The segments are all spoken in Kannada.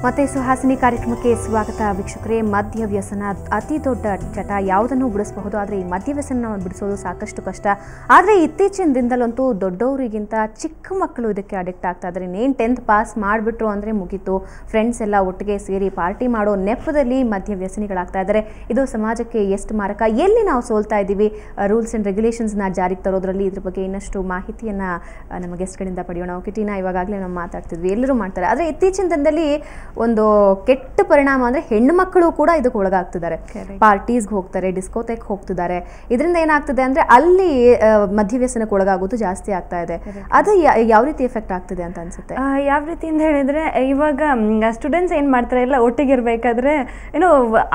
ಮತ್ತೆ ಸುಹಾಸಿನಿ ಕಾರ್ಯಕ್ರಮಕ್ಕೆ ಸ್ವಾಗತ ವೀಕ್ಷಕರೇ. ಮದ್ಯ ವ್ಯಸನ ಅತಿ ದೊಡ್ಡ ಚಟ, ಯಾವುದನ್ನು ಬಿಡಿಸಬಹುದು, ಆದರೆ ಈ ಮದ್ಯ ವ್ಯಸನ ಬಿಡಿಸೋದು ಸಾಕಷ್ಟು ಕಷ್ಟ. ಆದರೆ ಇತ್ತೀಚಿನ ದಿನದಲ್ಲಂತೂ ದೊಡ್ಡವರಿಗಿಂತ ಚಿಕ್ಕ ಮಕ್ಕಳು ಇದಕ್ಕೆ ಅಡಿಕ್ಟ್ ಆಗ್ತಾ ಇದ್ದಾರೆ. ಇನ್ನೇನು 10th ಪಾಸ್ ಮಾಡಿಬಿಟ್ರು ಅಂದರೆ ಮುಗೀತು, ಫ್ರೆಂಡ್ಸ್ ಎಲ್ಲ ಒಟ್ಟಿಗೆ ಸೇರಿ ಪಾರ್ಟಿ ಮಾಡೋ ನೆಪದಲ್ಲಿ ಮದ್ಯ ವ್ಯಸನಿಗಳಾಗ್ತಾ ಇದ್ದಾರೆ. ಇದು ಸಮಾಜಕ್ಕೆ ಎಷ್ಟು ಮಾರಕ, ಎಲ್ಲಿ ನಾವು ಸೋಲ್ತಾ ಇದ್ದೀವಿ, ರೂಲ್ಸ್ ಆ್ಯಂಡ್ ರೆಗ್ಯುಲೇಷನ್ಸ್ನ ಜಾರಿಗೆ ತರೋದ್ರಲ್ಲಿ ಇದ್ರ ಬಗ್ಗೆ ಇನ್ನಷ್ಟು ಮಾಹಿತಿಯನ್ನು ನಮ್ಮ ಗೆಸ್ಟ್ಗಳಿಂದ ಪಡೆಯೋಣ. ಓಕೆ ಟೀನಾ, ಇವಾಗಲೇ ನಾವು ಮಾತಾಡ್ತಿದ್ವಿ, ಎಲ್ಲರೂ ಮಾಡ್ತಾರೆ. ಆದರೆ ಇತ್ತೀಚಿನ ದಿನದಲ್ಲಿ ಒಂದು ಕೆಟ್ಟ ಪರಿಣಾಮ ಅಂದರೆ ಹೆಣ್ಣು ಮಕ್ಕಳು ಕೂಡ ಇದಕ್ಕೆ ಒಳಗಾಗ್ತಿದ್ದಾರೆ. ಪಾರ್ಟೀಸ್ಗೆ ಹೋಗ್ತಾರೆ, ಡಿಸ್ಕೋಟೆಕ್ ಹೋಗ್ತಿದ್ದಾರೆ. ಇದರಿಂದ ಏನಾಗ್ತದೆ ಅಂದರೆ ಅಲ್ಲಿ ಮದ್ಯವ್ಯಸನಕ್ಕೆ ಒಳಗಾಗೋದು ಜಾಸ್ತಿ ಆಗ್ತಾ ಇದೆ. ಅದು ಯಾವ ರೀತಿ ಎಫೆಕ್ಟ್ ಆಗ್ತಿದೆ ಅಂತ ಅನ್ಸುತ್ತೆ? ಯಾವ ರೀತಿ ಅಂತ ಹೇಳಿದ್ರೆ, ಇವಾಗ ಸ್ಟೂಡೆಂಟ್ಸ್ ಏನು ಮಾಡ್ತಾರೆ, ಎಲ್ಲ ಒಟ್ಟಿಗೆ ಇರಬೇಕಾದ್ರೆ ಏನೋ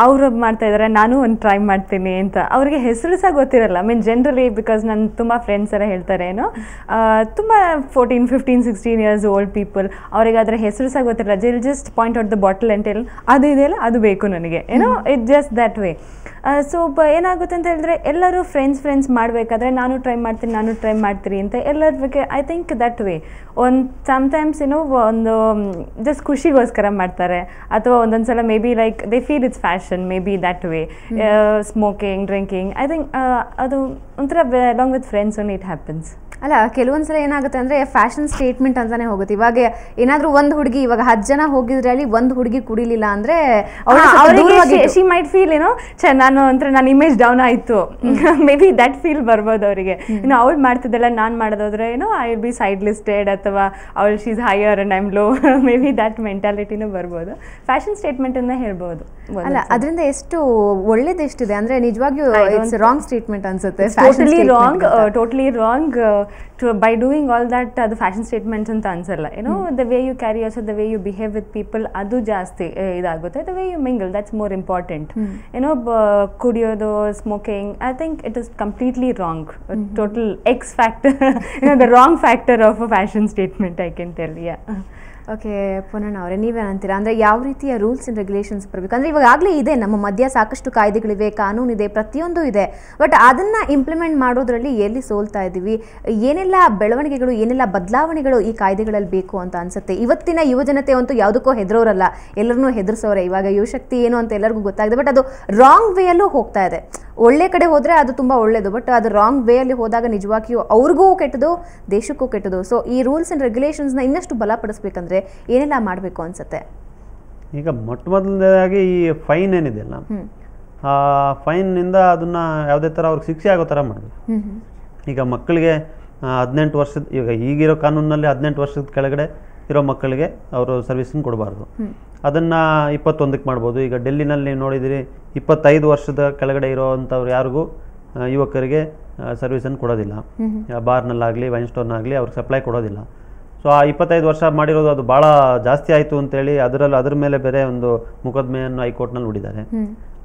ಅವರು ಮಾಡ್ತಾ ಇದ್ದಾರೆ, ನಾನು ಒಂದು ಟ್ರೈ ಮಾಡ್ತೀನಿ ಅಂತ. ಅವ್ರಿಗೆ ಹೆಸರು ಸಹ ಗೊತ್ತಿರಲ್ಲ. ಜನರಲಿ ಬಿಕಾಸ್ ನನ್ನ ತುಂಬ ಫ್ರೆಂಡ್ಸ್ ಎಲ್ಲ ಹೇಳ್ತಾರೆ, ಏನೋ ತುಂಬ 14, 15, 16 years old ಪೀಪಲ್, ಅವ್ರಿಗೆ ಅದರ ಹೆಸರು ಸಹ ಗೊತ್ತಿರಲ್ಲ. Jill just point out the bottle and tell ಅದು ಇದೆಯಲ್ಲ, ಅದು ಬೇಕು ನನಗೆ, ಏನೋ it just that way. So ಏನಾಗುತ್ತೆ ಅಂತ ಹೇಳಿದ್ರೆ, ಎಲ್ಲರೂ ಫ್ರೆಂಡ್ಸ್ ಮಾಡಬೇಕಾದ್ರೆ ನಾನು ಟ್ರೈ ಮಾಡ್ತೀನಿ ಅಂತ ಎಲ್ಲರ ಬಗ್ಗೆ I think that way. Sometimes ಏನೋ ಒಂದು ಜಸ್ಟ್ ಖುಷಿಗೋಸ್ಕರ ಮಾಡ್ತಾರೆ, ಅಥವಾ ಒಂದೊಂದು ಸಲ may be like they feel it's fashion, May be that way. Smoking, drinking, I think ಅದು ಒಂಥರ along with friends only it happens. ಅಲ್ಲ, ಕೆಲವೊಂದ್ಸಲ ಏನಾಗುತ್ತೆ ಅಂದರೆ ಫ್ಯಾಷನ್ ಸ್ಟೇಟ್ಮೆಂಟ್ ಅಂತಾನೆ ಹೋಗುತ್ತೆ. ಇವಾಗ ಏನಾದರೂ ಒಂದು ಹುಡುಗಿ, ಇವಾಗ 10 ಜನ ಹೋಗಿದ್ರಲ್ಲಿ ಒಂದು ಹುಡುಗಿ ಕುಡಿಲಿಲ್ಲ ಅಂದರೆ ಶಿ ಮೈಟ್ ಫೀಲ್ ಏನೋ ನಾನು ಒಂಥರ ನನ್ನ ಇಮೇಜ್ ಡೌನ್ ಆಯಿತು, ಮೇ ಬಿ ದಟ್ ಫೀಲ್ ಬರ್ಬೋದು ಅವರಿಗೆ. ಇನ್ನು ಅವಳು ಮಾಡ್ತಿದ್ದಲ್ಲ, ನಾನು ಮಾಡೋದಾದ್ರೆ ಏನೋ I will be side listed, ಅಥವಾ ಅವಳು she's higher and I am low, may be that ಮೆಂಟಾಲಿಟಿನೂ ಬರ್ಬೋದು. ಫ್ಯಾಷನ್ ಸ್ಟೇಟ್ಮೆಂಟ್ ಅಂತ ಹೇಳ್ಬೋದು. ಅಲ್ಲ, ಅದರಿಂದ ಎಷ್ಟು ಒಳ್ಳೇದು ಎಷ್ಟಿದೆ ಅಂದರೆ ನಿಜವಾಗಿಯೂ ಇಟ್ಸ್ ರಾಂಗ್ ಸ್ಟೇಟ್ಮೆಂಟ್ ಅನ್ಸುತ್ತೆ. Totally wrong. By doing all that, the fashion statements ಅಂತ ಅನ್ಸಲ್ಲ. The way you carry yourself, the way you behave with people, ಅದು ಜಾಸ್ತಿ ಇದಾಗುತ್ತೆ. The way you mingle, that's more important. ಕುಡಿಯೋದು, smoking, I think it is completely wrong. Total X factor, the wrong factor of a fashion statement, I can tell. Yeah. Okay, ಪುನಃ ಅವರೇ ನೀವೇನಂತೀರಾ? ಅಂದರೆ ಯಾವ ರೀತಿಯ ರೂಲ್ಸ್ ಆ್ಯಂಡ್ ರೆಗ್ಯುಲೇಷನ್ಸ್ ಬರಬೇಕು? ಅಂದರೆ ಇವಾಗಲೇ ಇದೆ, ನಮ್ಮ ಮಧ್ಯ ಸಾಕಷ್ಟು ಕಾಯ್ದೆಗಳಿವೆ, ಕಾನೂನಿದೆ, ಪ್ರತಿಯೊಂದು ಇದೆ. ಬಟ್ ಅದನ್ನು ಇಂಪ್ಲಿಮೆಂಟ್ ಮಾಡೋದ್ರಲ್ಲಿ ಎಲ್ಲಿ ಸೋಲ್ತಾ ಇದ್ದೀವಿ? ಏನೆಲ್ಲ ಬೆಳವಣಿಗೆಗಳು, ಏನೆಲ್ಲ ಬದಲಾವಣೆಗಳು ಈ ಕಾಯ್ದೆಗಳಲ್ಲಿ ಬೇಕು ಅಂತ ಅನ್ಸುತ್ತೆ? ಇವತ್ತಿನ ಯುವಜನತೆ ಅಂತೂ ಯಾವುದಕ್ಕೂ ಹೆದರೋರಲ್ಲ, ಎಲ್ಲರನ್ನೂ ಹೆದರ್ಸೋರೆ. ಇವಾಗ ಯುವಶಕ್ತಿ ಏನು ಅಂತ ಎಲ್ಲರಿಗೂ ಗೊತ್ತಾಗಿದೆ. ಬಟ್ ಅದು ರಾಂಗ್ ವೇಯಲ್ಲೂ ಹೋಗ್ತಾ ಇದೆ. ಒಳ್ಳೆ ಕಡೆ ಹೋದರೆ ಅದು ತುಂಬ ಒಳ್ಳೆಯದು, ಬಟ್ ಅದು ರಾಂಗ್ ವೇಯಲ್ಲಿ ಹೋದಾಗ ನಿಜವಾಗಿಯೂ ಅವ್ರಿಗೂ ಕೆಟ್ಟದು, ದೇಶಕ್ಕೂ ಕೆಟ್ಟದು. ಸೊ ಈ ರೂಲ್ಸ್ ಆ್ಯಂಡ್ ರೆಗ್ಯುಲೇಷನ್ಸ್ನ ಇನ್ನಷ್ಟು ಬಲಪಡಿಸ್ಬೇಕಂದ್ರೆ ಏನೆಲ್ಲ ಮಾಡಬೇಕು ಅನ್ಸುತ್ತೆ? ಈಗ ಮೊದಲನೇದಾಗಿ ಈ ಫೈನ್ ಏನಿದೆಯಲ್ಲ, ಆ ಫೈನ್ನಿಂದ ಅದನ್ನು ಯಾವುದೇ ಥರ ಅವ್ರಿಗೆ ಶಿಕ್ಷೆ ಆಗೋ ಥರ ಮಾಡಬೇಕು. ಈಗ ಮಕ್ಕಳಿಗೆ 18 ವರ್ಷದ, ಈಗಿರೋ ಕಾನೂನಲ್ಲಿ 18 ವರ್ಷದ ಕೆಳಗಡೆ ಇರೋ ಮಕ್ಕಳಿಗೆ ಅವರು ಸರ್ವಿಸನ್ನು ಕೊಡಬಾರ್ದು. ಅದನ್ನು 21ಕ್ಕೆ ಮಾಡ್ಬೋದು. ಈಗ ಡೆಲ್ಲಿನಲ್ಲಿ ನೋಡಿದಿರಿ, 25 ವರ್ಷದ ಕೆಳಗಡೆ ಇರೋವಂಥವ್ರು ಯಾರಿಗೂ ಯುವಕರಿಗೆ ಸರ್ವಿಸನ್ನು ಕೊಡೋದಿಲ್ಲ. ಬಾರ್ನಲ್ಲಾಗಲಿ ವೈನ್ ಸ್ಟೋರ್ನಾಗಲಿ ಅವ್ರಿಗೆ ಸಪ್ಲೈ ಕೊಡೋದಿಲ್ಲ. ಸೊ ಆ 25 ವರ್ಷ ಮಾಡಿರೋದು ಅದು ಭಾಳ ಜಾಸ್ತಿ ಆಯಿತು ಅಂತೇಳಿ ಅದ್ರ ಮೇಲೆ ಬೇರೆ ಒಂದು ಮೊಕದ್ದಮೆಯನ್ನು ಹೈಕೋರ್ಟ್ನಲ್ಲಿ ಹೂಡಿದ್ದಾರೆ.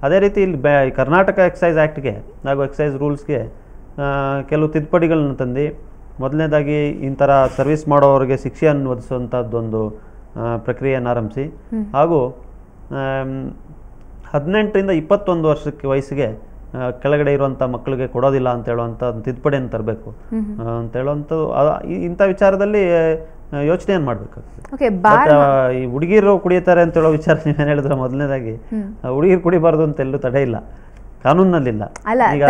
ಅದೇ ರೀತಿ ಇಲ್ಲಿ ಕರ್ನಾಟಕ ಎಕ್ಸೈಸ್ ಆ್ಯಕ್ಟ್ಗೆ ಹಾಗೂ ಎಕ್ಸೈಸ್ ರೂಲ್ಸ್ಗೆ ಕೆಲವು ತಿದ್ದುಪಡಿಗಳನ್ನ ತಂದು, ಮೊದಲನೇದಾಗಿ ಇಂಥರ ಸರ್ವಿಸ್ ಮಾಡೋರಿಗೆ ಶಿಕ್ಷೆಯನ್ನು ಒದಗಿಸುವಂಥದ್ದೊಂದು ಪ್ರಕ್ರಿಯೆಯನ್ನು ಆರಂಭಿಸಿ, ಹಾಗೂ 18ರಿಂದ 21 ವರ್ಷಕ್ಕೆ ವಯಸ್ಸಿಗೆ ಕೆಳಗಡೆ ಇರುವಂಥ ಮಕ್ಕಳಿಗೆ ಕೊಡೋದಿಲ್ಲ ಅಂತ ಹೇಳುವಂಥ ತಿದ್ದುಪಡಿಯನ್ನು ತರಬೇಕು ಅಂತ ಹೇಳುವಂಥದ್ದು. ಇಂಥ ವಿಚಾರದಲ್ಲಿ ಯೋಚನೆಯನ್ನು ಮಾಡಬೇಕಾಗ್ತದೆ. ಈ ಹುಡುಗಿರು ಕುಡಿಯುತ್ತಾರೆ ಅಂತ ಹೇಳೋ ವಿಚಾರ ನೀವೇನು ಹೇಳಿದ್ರೆ, ಮೊದಲನೇದಾಗಿ ಹುಡುಗಿರು ಕುಡಿಬಾರ್ದು ಅಂತ ಎಲ್ಲೂ ತಡೆ ಇಲ್ಲ, ಕಾನೂನಿನಲ್ಲಿಲ್ಲ. ಈಗ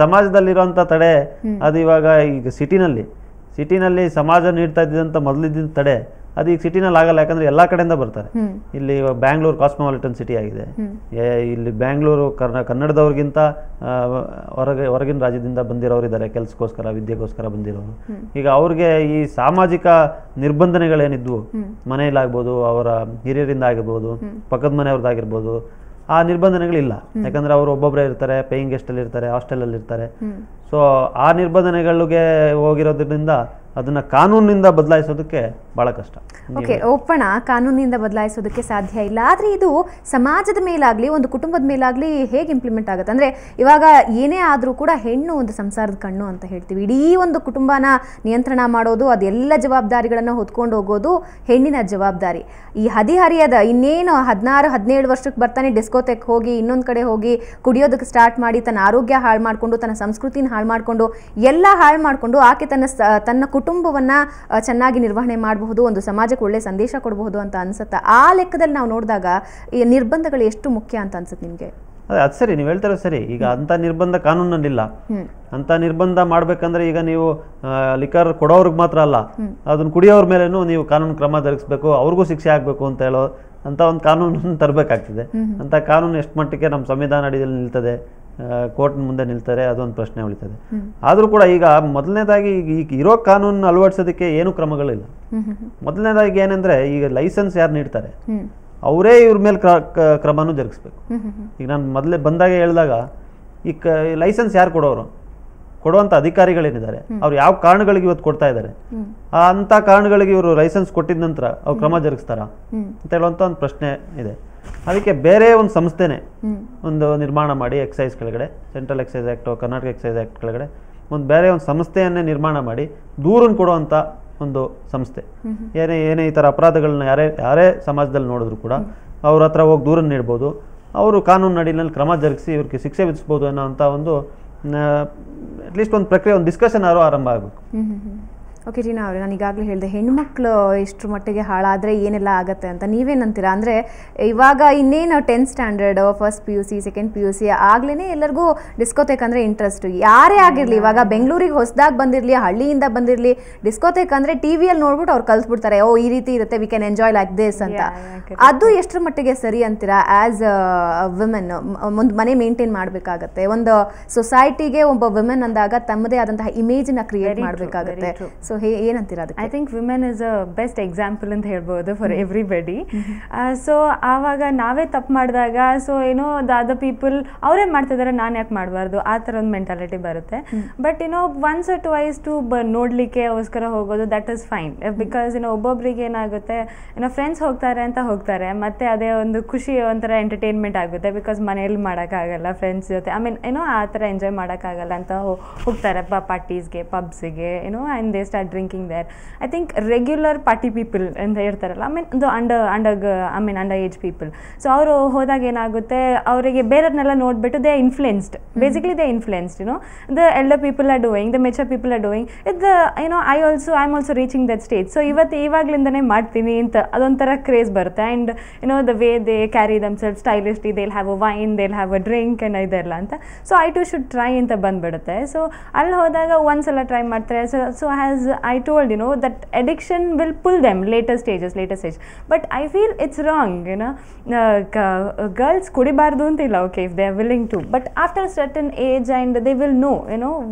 ಸಮಾಜದಲ್ಲಿರುವಂಥ ತಡೆ ಅದು ಈಗ ಸಿಟಿನಲ್ಲಿ ಸಮಾಜ ನೀಡ್ತಾ ಇದ್ದಂಥ ಮೊದಲಿದ್ದ ತಡೆ ಅದು ಈಗ ಸಿಟಿನಲ್ಲಿ ಆಗಲ್ಲ. ಯಾಕಂದ್ರೆ ಎಲ್ಲ ಕಡೆಯಿಂದ ಬರ್ತಾರೆ. ಇಲ್ಲಿ ಬ್ಯಾಂಗ್ಳೂರು ಕಾಸ್ಮೋಪಾಲಿಟನ್ ಸಿಟಿ ಆಗಿದೆ. ಇಲ್ಲಿ ಬ್ಯಾಂಗ್ಳೂರು ಕನ್ನಡದವ್ರಿಗಿಂತ ಹೊರಗಿನ ರಾಜ್ಯದಿಂದ ಬಂದಿರೋರು ಇದ್ದಾರೆ, ಕೆಲಸಕ್ಕೋಸ್ಕರ, ವಿದ್ಯೆಗೋಸ್ಕರ ಬಂದಿರೋರು. ಈಗ ಅವ್ರಿಗೆ ಈ ಸಾಮಾಜಿಕ ನಿರ್ಬಂಧನೆಗಳೇನಿದ್ವು, ಮನೆಯಲ್ಲಾಗ್ಬೋದು, ಅವರ ಹಿರಿಯರಿಂದ ಆಗಿರ್ಬೋದು, ಪಕ್ಕದ ಮನೆಯವ್ರದ್ದಾಗಿರ್ಬೋದು, ಆ ನಿರ್ಬಂಧನೆಗಳಿಲ್ಲ. ಯಾಕಂದ್ರೆ ಅವರು ಒಬ್ಬೊಬ್ಬರೇ ಇರ್ತಾರೆ, ಪೇಯಿಂಗ್ ಗೆಸ್ಟಲ್ಲಿ ಇರ್ತಾರೆ, ಹಾಸ್ಟೆಲಲ್ಲಿ ಇರ್ತಾರೆ. ಸೊ ಆ ನಿರ್ಬಂಧನೆಗಳಿಗೆ ಹೋಗಿರೋದ್ರಿಂದ ಅದನ್ನ ಕಾನೂನಿನಿಂದ ಬದಲಾಯಿಸೋದಕ್ಕೆ ಬಹಳ ಕಷ್ಟ. ಓಕೆ, ಒಪ್ಪಣ, ಕಾನೂನಿನಿಂದ ಬದಲಾಯಿಸೋದಕ್ಕೆ ಸಾಧ್ಯ ಇಲ್ಲ. ಆದರೆ ಇದು ಸಮಾಜದ ಮೇಲಾಗಲಿ, ಒಂದು ಕುಟುಂಬದ ಮೇಲಾಗಲಿ ಹೇಗೆ ಇಂಪ್ಲಿಮೆಂಟ್ ಆಗುತ್ತೆ ಅಂದರೆ, ಇವಾಗ ಏನೇ ಆದರೂ ಕೂಡ ಹೆಣ್ಣು ಒಂದು ಸಂಸಾರದ ಕಣ್ಣು ಅಂತ ಹೇಳ್ತೀವಿ. ಇಡೀ ಒಂದು ಕುಟುಂಬನ ನಿಯಂತ್ರಣ ಮಾಡೋದು, ಅದೆಲ್ಲ ಜವಾಬ್ದಾರಿಗಳನ್ನು ಹೊತ್ಕೊಂಡು ಹೋಗೋದು ಹೆಣ್ಣಿನ ಜವಾಬ್ದಾರಿ. ಈ ಹದಿಹರಿಯದ ಇನ್ನೇನು 16-17 ವರ್ಷಕ್ಕೆ ಬರ್ತಾನೆ ಡಿಸ್ಕೋತೆಕ್ ಹೋಗಿ, ಇನ್ನೊಂದು ಕಡೆ ಹೋಗಿ ಕುಡಿಯೋದಕ್ಕೆ ಸ್ಟಾರ್ಟ್ ಮಾಡಿ, ತನ್ನ ಆರೋಗ್ಯ ಹಾಳು ಮಾಡಿಕೊಂಡು, ತನ್ನ ಸಂಸ್ಕೃತಿನ ಹಾಳು ಮಾಡಿಕೊಂಡು, ಎಲ್ಲ ಹಾಳು ಮಾಡಿಕೊಂಡು, ಆಕೆ ತನ್ನ ಕುಟುಂಬವನ್ನು ಚೆನ್ನಾಗಿ ನಿರ್ವಹಣೆ ಮಾಡಬಹುದು, ಒಂದು ಸಮಾಜಕ್ಕೆ ಒಳ್ಳೆ ಸಂದೇಶ ಕೊಡಬಹುದು ಅಂತ ಅನ್ಸುತ್ತಾ? ಆ ಲೆಕ್ಕದಲ್ಲಿ ನಾವು ನೋಡಿದಾಗ ಈ ನಿರ್ಬಂಧಗಳು ಎಷ್ಟು ಮುಖ್ಯ ಅಂತ ಅನ್ಸುತ್ತೆ ನಿಮಗೆ? ಅದು ಸರಿ, ನೀವು ಹೇಳ್ತಾರೋ ಸರಿ. ಈಗ ಅಂಥ ನಿರ್ಬಂಧ ಕಾನೂನಲ್ಲಿಲ್ಲ. ಅಂಥ ನಿರ್ಬಂಧ ಮಾಡ್ಬೇಕಂದ್ರೆ ಈಗ ನೀವು ಲಿಕರ್ ಕೊಡೋರ್ಗೆ ಮಾತ್ರ ಅಲ್ಲ, ಅದನ್ನ ಕುಡಿಯೋರ ಮೇಲೇನು ನೀವು ಕಾನೂನು ಕ್ರಮ ಜರುಗಿಸ್ಬೇಕು, ಅವ್ರಿಗೂ ಶಿಕ್ಷೆ ಆಗಬೇಕು ಅಂತ ಹೇಳೋ ಅಂತ ಒಂದು ಕಾನೂನನ್ನು ತರಬೇಕಾಗ್ತದೆ. ಅಂಥ ಕಾನೂನು ಎಷ್ಟು ಮಟ್ಟಿಗೆ ನಮ್ಮ ಸಂವಿಧಾನ ಅಡಿಯಲ್ಲಿ ನಿಲ್ತದೆ, ಕೋರ್ಟ್ ಮುಂದೆ ನಿಲ್ತಾರೆ, ಅದೊಂದು ಪ್ರಶ್ನೆ ಉಳಿತದೆ. ಆದರೂ ಕೂಡ ಈಗ ಮೊದಲನೇದಾಗಿ ಈಗ ಇರೋ ಕಾನೂನು ಅಳವಡಿಸೋದಕ್ಕೆ ಏನು ಕ್ರಮಗಳಿಲ್ಲ. ಮೊದಲನೇದಾಗಿ ಏನಂದ್ರೆ, ಈಗ ಲೈಸೆನ್ಸ್ ಯಾರು ನೀಡ್ತಾರೆ ಅವರೇ ಇವ್ರ ಮೇಲೆ ಕ್ರಮನೂ ಜರುಗಿಸ್ಬೇಕು. ಈಗ ನಾನು ಮೊದಲೇ ಬಂದಾಗ ಹೇಳಿದಾಗ ಈ ಲೈಸೆನ್ಸ್ ಯಾರು ಕೊಡುವಂಥ ಅಧಿಕಾರಿಗಳೇನಿದ್ದಾರೆ ಅವ್ರು ಯಾವ ಕಾರಣಗಳಿಗೆ ಇವತ್ತು ಕೊಡ್ತಾ ಇದ್ದಾರೆ, ಅಂಥ ಕಾರಣಗಳಿಗೆ ಇವರು ಲೈಸೆನ್ಸ್ ಕೊಟ್ಟಿದ ನಂತರ ಅವ್ರು ಕ್ರಮ ಜರುಗಿಸ್ತಾರಾ ಅಂತ ಹೇಳುವಂಥ ಒಂದು ಪ್ರಶ್ನೆ ಇದೆ. ಅದಕ್ಕೆ ಬೇರೆ ಒಂದು ಸಂಸ್ಥೆನೇ ಒಂದು ನಿರ್ಮಾಣ ಮಾಡಿ, ಎಕ್ಸೈಸ್ ಕೆಳಗಡೆ, central excise act, Karnataka excise act ಕೆಳಗಡೆ ಒಂದು ಬೇರೆ ಒಂದು ಸಂಸ್ಥೆಯನ್ನೇ ನಿರ್ಮಾಣ ಮಾಡಿ ದೂರನ್ನು ಕೊಡುವಂಥ ಒಂದು ಸಂಸ್ಥೆ. ಏನೇ ಈ ಥರ ಅಪರಾಧಗಳನ್ನ ಯಾರೇ ಸಮಾಜದಲ್ಲಿ ನೋಡಿದ್ರು ಕೂಡ ಅವ್ರ ಹತ್ರ ಹೋಗಿ ದೂರನ್ನು ನೀಡ್ಬೋದು, ಅವರು ಕಾನೂನು ಅಡಿಯಲ್ಲಿ ಕ್ರಮ ಜರುಗಿಸಿ ಇವ್ರಿಗೆ ಶಿಕ್ಷೆ ವಿಧಿಸ್ಬೋದು ಅನ್ನೋಂಥ ಒಂದು ಅಟ್ಲೀಸ್ಟ್ ಒಂದು ಪ್ರಕ್ರಿಯೆ, ಒಂದು ಡಿಸ್ಕಷನ್ ಆರಂಭ ಆಗಬೇಕು. ಓಕೆ ರೀನಾ ಅವರೇ, ನಾನು ಈಗಾಗಲೇ ಹೇಳಿದೆ ಹೆಣ್ಮಕ್ಳು ಇಷ್ಟರ ಮಟ್ಟಿಗೆ ಹಾಳಾದರೆ ಏನೆಲ್ಲ ಆಗುತ್ತೆ ಅಂತ. ನೀವೇನಂತೀರಾ? ಅಂದರೆ ಇವಾಗ ಇನ್ನೇನು 10th standard, first PUC, second PUC ಆಗಲೇ ಎಲ್ಲರಿಗೂ ಡಿಸ್ಕೋಥೆಕ್ ಅಂದರೆ ಇಂಟ್ರೆಸ್ಟು. ಯಾರೇ ಆಗಿರಲಿ, ಇವಾಗ ಬೆಂಗಳೂರಿಗೆ ಹೊಸದಾಗಿ ಬಂದಿರಲಿ, ಹಳ್ಳಿಯಿಂದ ಬಂದಿರಲಿ, ಡಿಸ್ಕೋಥೆಕ್ ಅಂದರೆ TV ಯಲ್ಲಿ ನೋಡ್ಬಿಟ್ಟು ಅವ್ರು ಕಲ್ತ್ಬಿಡ್ತಾರೆ, ಓ ಈ ರೀತಿ ಇರುತ್ತೆ, we can enjoy like this ಅಂತ. ಅದು ಎಷ್ಟರ ಮಟ್ಟಿಗೆ ಸರಿ ಅಂತೀರಾ? ಆ್ಯಸ್ ವಿಮೆನ್ ಒಂದು ಮನೆ ಮೇಂಟೈನ್ ಮಾಡಬೇಕಾಗತ್ತೆ, ಒಂದು ಸೊಸೈಟಿಗೆ ಒಬ್ಬ ವಿಮೆನ್ ಅಂದಾಗ ತಮ್ಮದೇ ಆದಂತಹ ಇಮೇಜನ್ನ ಕ್ರಿಯೇಟ್ ಮಾಡಬೇಕಾಗತ್ತೆ. ಸೊ ಏನಂತೀರಾ ಅದಕ್ಕೆ? I think women is a best example ಅಂತ ಹೇಳ್ಬೋದು ಫಾರ್ ಎವ್ರಿಬಡಿ. ಸೊ ಆವಾಗ ನಾವೇ ತಪ್ಪು ಮಾಡಿದಾಗ, ಸೊ ಏನೋ ದ ಅದರ್ ಪೀಪಲ್ ಅವರೇ ಮಾಡ್ತಿದ್ದಾರೆ, ನಾನು ಯಾಕೆ ಮಾಡಬಾರ್ದು, ಆ ಥರ ಒಂದು ಮೆಂಟಾಲಿಟಿ ಬರುತ್ತೆ. But once or twice to ನೋಡಲಿಕ್ಕೆ ಅವಸ್ಕರ ಹೋಗೋದು, ದಟ್ ಈಸ್ ಫೈನ್. ಬಿಕಾಸ್ ಒಬ್ಬೊಬ್ರಿಗೆ ಏನಾಗುತ್ತೆ, ಫ್ರೆಂಡ್ಸ್ ಹೋಗ್ತಾರೆ ಅಂತ ಹೋಗ್ತಾರೆ, ಮತ್ತು ಅದೇ ಒಂದು ಖುಷಿ, ಒಂಥರ ಎಂಟರ್ಟೈನ್ಮೆಂಟ್ ಆಗುತ್ತೆ. ಬಿಕಾಸ್ ಮನೇಲಿ ಮಾಡೋಕ್ಕಾಗಲ್ಲ ಫ್ರೆಂಡ್ಸ್ ಜೊತೆ, ಐ ಮೀನ್ ಆ ಥರ ಎಂಜಾಯ್ ಮಾಡೋಕ್ಕಾಗಲ್ಲ ಅಂತ ಹೋಗ್ತಾರೆ ಪಾರ್ಟೀಸ್ಗೆ, ಪಬ್ಸ್ಗೆ, and they start drinking there. I think regular party people ಅಂತ ಇರ್ತಾರಲ್ಲ, ಐ ಮೀನ್ ಒಂದು ಅಂಡರ್ ಏಜ್ ಪೀಪಲ್. ಸೊ ಅವರು ಹೋದಾಗ ಏನಾಗುತ್ತೆ, ಅವರಿಗೆ ಬೇರೆಯವ್ರನ್ನೆಲ್ಲ ನೋಡಿಬಿಟ್ಟು they influenced, basically they influenced, the elder people are doing, the mature people are doing it, I am also reaching that stage. So ಇವಾಗಲಿಂದನೇ ಮಾಡ್ತೀನಿ ಅಂತ ಅದೊಂಥರ ಕ್ರೇಜ್ ಬರುತ್ತೆ. And the way they carry themselves stylishly, they'll have a wine, they'll have a drink and ಇದೆಲ್ಲ ಅಂತ. So I too should try ಅಂತ ಬಂದ್ಬಿಡುತ್ತೆ. ಸೊ ಅಲ್ಲಿ ಹೋದಾಗ ಒಂದ್ಸಲ ಟ್ರೈ ಮಾಡ್ತಾರೆ. So has I told, that addiction will pull them later stage. But I feel it's wrong, girls kudibardu antilla, okay, if they are willing to. But after a certain age, and they will know,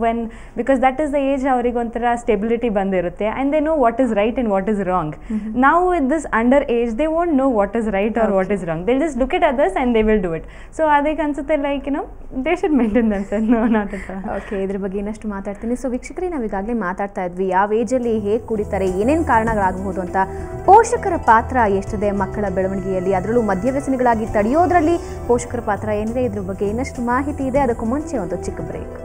when, because that is the age avರಿಗೆ ಒಂಥರ stability ಬಂದಿರುತ್ತೆ, and they know what is right and what is wrong. Now with this under age, they won't know what is right or what is wrong. They'll just look at others and they will do it. So ಅದಕ್ಕೆ ಅನ್ಸುತ್ತೆ like they should maintain themselves. No, not at all. Okay, ಇದ್ರ ಬಗ್ಗೆ ಇನ್ನಷ್ಟು ಮಾತಾಡ್ತೀನಿ. ಸೊ ವೀಕ್ಷಕರೇ, ನಾವು ಈಗಾಗಲೇ ಮಾತಾಡ್ತಾ ಇದ್ವಿ ಯಾವ ಏಜಲ್ಲಿ ಹೇಗೆ ಕುಡಿತಾರೆ, ಏನೇನು ಕಾರಣಗಳಾಗಬಹುದು ಅಂತ. ಪೋಷಕರ ಪಾತ್ರ ಎಷ್ಟಿದೆ ಮಕ್ಕಳ ಬೆಳವಣಿಗೆಯಲ್ಲಿ, ಅದರಲ್ಲೂ ಮದ್ಯವ್ಯಸನಿಗಳಾಗಿ ತಡೆಯೋದ್ರಲ್ಲಿ ಪೋಷಕರ ಪಾತ್ರ ಏನಿದೆ, ಇದ್ರ ಬಗ್ಗೆ ಇನ್ನಷ್ಟು ಮಾಹಿತಿ ಇದೆ. ಅದಕ್ಕೂ ಮುಂಚೆ ಒಂದು ಚಿಕ್ಕ ಬ್ರೇಕ್.